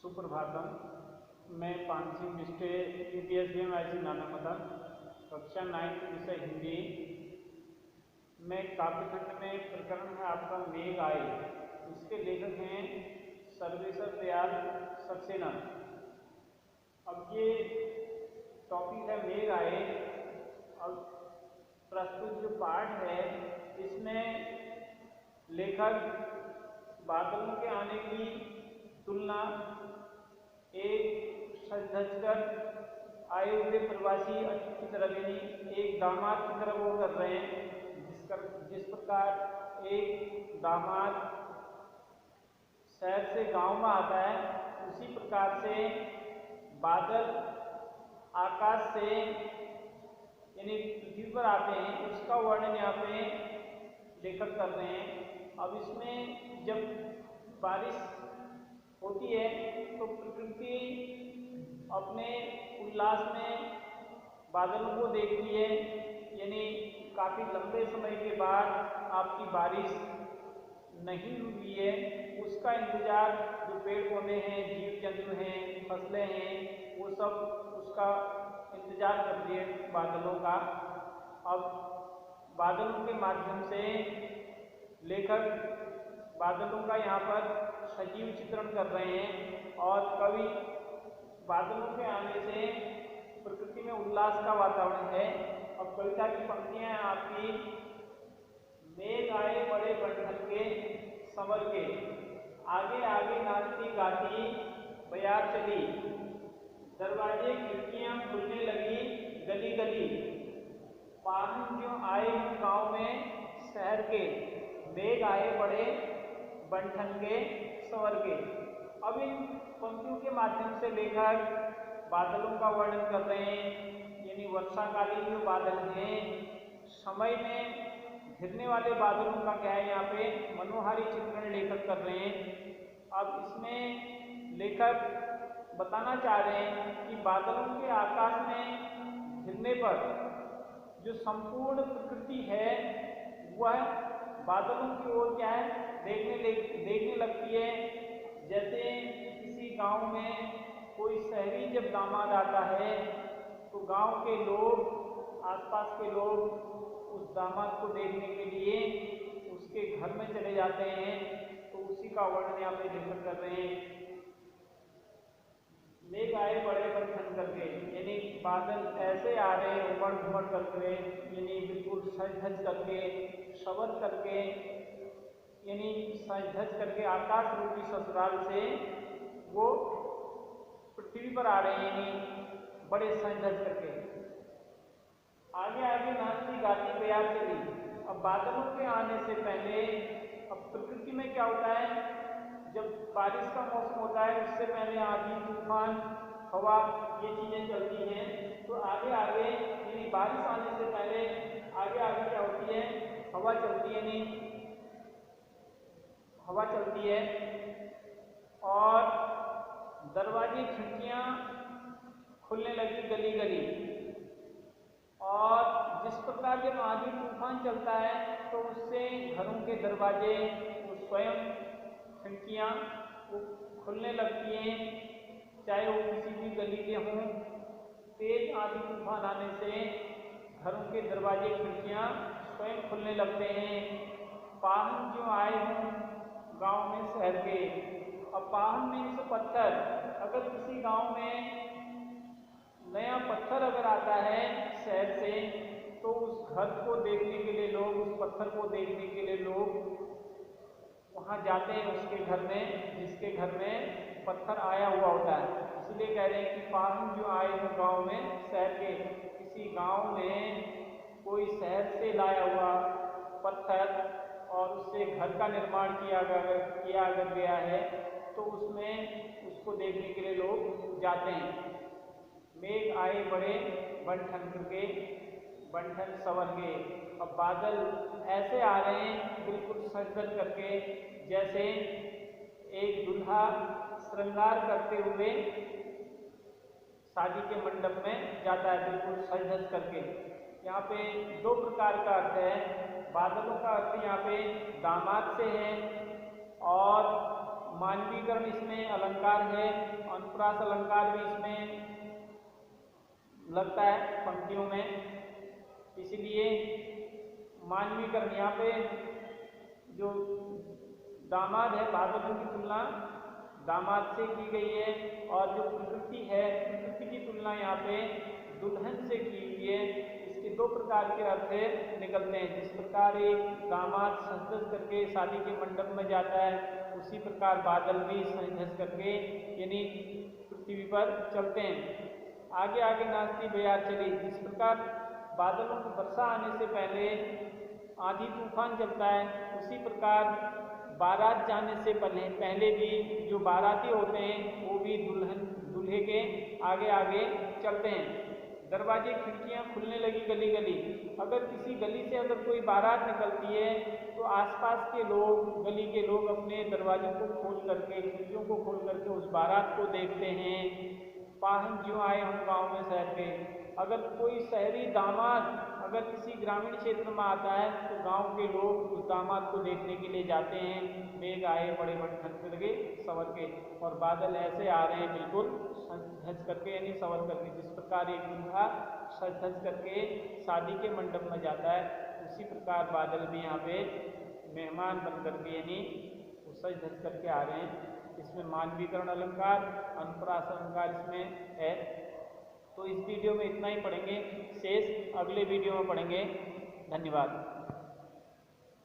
सुप्रभातम। मैं Pan Singh बिस्टे UPSB IC नानामता, कक्षा 9 विषय हिंदी में काव्यखंड में प्रकरण है आपका मेघ आए। इसके लेखक हैं सर्वेश्वर दयाल सक्सेना। अब ये टॉपिक है मेघ आए। अब प्रस्तुत जो पाठ है इसमें लेखक बादलों के आने की तुलना एक सज-धज कर आए हुए प्रवासी अतिथि की तरफ यानी एक दामाद की तरफ वो कर रहे हैं। जिस प्रकार एक दामाद शहर से गांव में आता है, उसी प्रकार से बादल आकाश से यानी पृथ्वी पर आते हैं, उसका वर्णन यहाँ पे लेखक कर रहे हैं। अब इसमें जब बारिश होती है तो प्रकृति अपने उल्लास में बादलों को देखती है, यानी काफ़ी लंबे समय के बाद आपकी बारिश नहीं हुई है, उसका इंतज़ार जो पेड़ पौधे हैं, जीव जंतु हैं, फसलें हैं, वो सब उसका इंतज़ार करती है बादलों का। अब बादलों के माध्यम से लेखक बादलों का यहाँ पर सजीव चित्रण कर रहे हैं और कवि बादलों के आने से प्रकृति में उल्लास का वातावरण है। अब कविता की पंक्तियां हैं आपकी। मेघ आए बड़े बंठन के संवर के, आगे आगे नाचती गाती बयार चली, दरवाजे खिड़कियां खुलने लगी गली गली, पाहुन जो आए गांव में शहर के, मेघ आए बड़े बंठन के संवर के। अब इन पंक्तियों के माध्यम से लेखक बादलों का वर्णन कर रहे हैं, यानी वर्षाकालीन जो बादल हैं, समय में घिरने वाले बादलों का क्या है यहाँ पे मनोहारी चित्रण लेखक कर रहे हैं। अब इसमें लेखक बताना चाह रहे हैं कि बादलों के आकाश में घिरने पर जो संपूर्ण प्रकृति है वह बादलों की ओर क्या है देखने लगती है। जैसे किसी गांव में कोई शहरी जब दामाद आता है तो गांव के लोग, आसपास के लोग उस दामाद को देखने के लिए उसके घर में चले जाते हैं, तो उसी का वर्णन यहाँ पे लेखक कर रहे हैं। मेघ आए बड़े बंठन करके, यानी बादल ऐसे आ रहे हैं उमड़ घुमड़ करके, यानी बिल्कुल सज-धज करके, शबद करके, यानी सज-धज करके आकाश रूपी ससुराल से वो पृथ्वी पर आ रहे हैं, यानी बड़े सज-धज करके। आगे आगे नाचती गाती बयार चली। अब बादलों के आने से पहले अब प्रकृति में क्या होता है, जब बारिश का मौसम होता है उससे पहले आंधी तूफान हवा ये चीज़ें चलती हैं। तो आगे आगे यानी बारिश आने से पहले आगे आगे क्या होती है, हवा चलती है, नहीं हवा चलती है और दरवाजे खिड़कियां खुलने लगी गली गली। और जिस प्रकार जब आंधी तूफान चलता है तो उससे घरों के दरवाजे, वो स्वयं खिड़कियां वो खुलने लगती हैं, चाहे वो किसी भी गली के हों। तेज आंधी तूफान आने से घरों के दरवाजे खिड़कियां स्वयं खुलने लगते हैं। पाहुन जो आए हों गांव में शहर के। अब पाहुन मीन्स पत्थर। अगर किसी गांव में नया पत्थर अगर आता है शहर से तो उस घर को देखने के लिए लोग, उस पत्थर को देखने के लिए लोग वहाँ जाते हैं उसके घर में, जिसके घर में पत्थर आया हुआ होता है। इसलिए कह रहे हैं कि पाहुन जो आए हो गांव में शहर के, किसी गांव में कोई शहर से लाया हुआ पत्थर और उससे घर का निर्माण किया अगर गया है तो उसमें उसको देखने के लिए लोग जाते हैं। मेघ आए बड़े बंठन के, बंठन संवर के। अब बादल ऐसे आ रहे हैं बिल्कुल सज-धज करके, जैसे एक दूल्हा श्रृंगार करते हुए शादी के मंडप में जाता है, बिल्कुल सज-धज करके। यहाँ पे दो प्रकार का अर्थ है। बादलों का अर्थ यहाँ पे दामाद से है और मानवीकरण इसमें अलंकार है, अनुप्रास अलंकार भी इसमें लगता है पंक्तियों में, इसलिए मानवीकरण यहाँ पे जो दामाद है बादलों की तुलना दामाद से की गई है, और जो प्रकृति है प्रकृति की तुलना यहाँ पे दुल्हन से की हुई है। इसके दो प्रकार के अर्थ निकलते हैं। जिस प्रकार एक दामाद सज धज करके शादी के मंडप में जाता है, उसी प्रकार बादल भी सज धज करके यानी पृथ्वी पर चलते हैं। आगे आगे नाचती बयार चली। जिस प्रकार बादलों की वर्षा आने से पहले आंधी तूफान चलता है, उसी प्रकार बारात जाने से पहले भी जो बाराती होते हैं वो भी दुल्हन दूल्हे के आगे आगे चलते हैं। दरवाजे खिड़कियां खुलने लगी गली गली। अगर किसी गली से अगर कोई बारात निकलती है तो आसपास के लोग, गली के लोग अपने दरवाजों को खोल करके, खिड़कियों को खोल करके उस बारात को देखते हैं। पाहन ज्यों आए हम गाँव में शहर के। अगर कोई शहरी दामाद अगर किसी ग्रामीण क्षेत्र में आता है तो गांव के लोग उस दामाद को देखने के लिए जाते हैं। मेघ आए बड़े बड़े ठंड लगे सवर के, और बादल ऐसे आ रहे हैं बिल्कुल सज करके यानी सवर करके। जिस प्रकार एक दूल्हा सज धज करके शादी के मंडप में जाता है, उसी प्रकार बादल भी यहाँ पे मेहमान बन करके यानी सज धज करके आ रहे हैं। इसमें मानवीकरण अलंकार, अनुप्रास अलंकार इसमें है। तो इस वीडियो में इतना ही पढ़ेंगे, शेष अगले वीडियो में पढ़ेंगे। धन्यवाद।